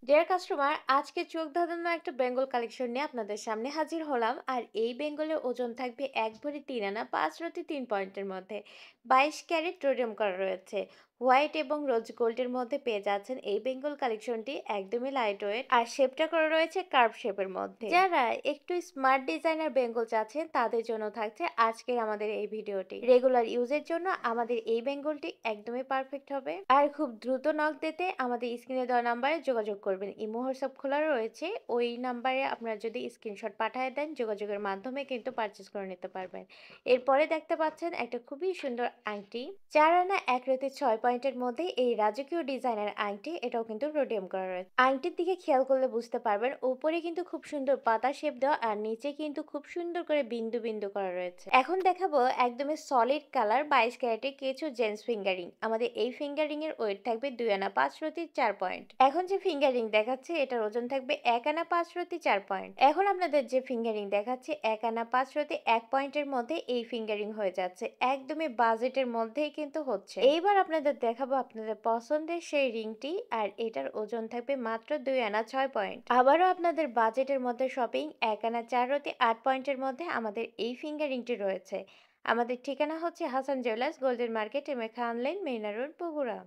Deer customer, আজকে চোখ ধাঁধানো একটা বেঙ্গল কালেকশন নিয়ে আপনাদের সামনে হাজির হলাম। আর এই বেঙ্গলের ওজন থাকবে 1 ভরি 3 আনা 5 রতি 3 পয়েন্টের মধ্যে। 22 ক্যারেট রোডিয়াম করা রয়েছে। হোয়াইট এবং রোজ গোল্ডের মধ্যে পেয়ে যাচ্ছেন এই বেঙ্গল কালেকশনটি একদমই লাইট ওয়েট আর শেপটা করা রয়েছে কার্ভ শেপের মধ্যে। যারা একটু স্মার্ট ডিজাইনার বেঙ্গল চাচ্ছেন তাদের জন্য থাকছে আজকের আমাদের এই ভিডিওটি। রেগুলার ইউজের জন্য আমাদের এই বেঙ্গলটি একদমই পারফেক্ট হবে। আর খুব দ্রুত নক দিতে আমাদের স্ক্রিনে দেওয়া নাম্বারে যোগাযোগ করবেন। ইমো হোয়াটসঅ্যাপ খোলা রয়েছে, ওই নাম্বারে আপনারা যদি স্ক্রিনশট পাঠিয়ে দেন যোগাযোগের মাধ্যমে কিন্তু পারচেস করে নিতে পারবেন। এরপরে দেখতে পাচ্ছেন একটা খুবই সুন্দর আংটি, 4 আনা 1 রতি 6 পয়েন্টের মধ্যে এই রাজকীয় ডিজাইনের আংটি, এটাও কিন্তু রোডিয়াম করা রয়েছে। আংটির দিকে খেয়াল করলে বুঝতে পারবেন উপরে কিন্তু খুব সুন্দর পাতা শেপ দেওয়া আর নিচে কিন্তু খুব সুন্দর করে বিন্দু বিন্দু করা রয়েছে। এখন দেখাবো একদমই সলিড কালার 22 ক্যারেটের কিছু জেন্টস ফিঙ্গারিং। আমাদের এই ফিঙ্গারিং এর ওয়েট থাকবে 2 আনা 5 রতি 4 পয়েন্ট। এখন যে ফিঙ্গারিং দেখাচ্ছে এটার ওজন থাকবে 1 আনা 5 রতি 4 পয়েন্ট। এখন আপনাদের যে ফিঙ্গারিং দেখাচ্ছে 1 আনা 5 রতি 1 পয়েন্টের মধ্যে এই ফিঙ্গারিং হয়ে যাচ্ছে, একদমই বাজেটের মধ্যেই কিন্তু হচ্ছে। এইবার আপনাদের দেখাবো আপনাদের পছন্দের সেই রিংটি, আর এটার ওজন থাকবে মাত্র 2 আনা 6 পয়েন্ট। আবারও আপনাদের বাজেটের মধ্যে শপিং 1 আনা 4 রতি 8 পয়েন্টের মধ্যে আমাদের এই ফিঙ্গারিংটি রয়েছে। আমাদের ঠিকানা হচ্ছে Hasan jewellers, golden market, M A Khan lane, main road, Bogura.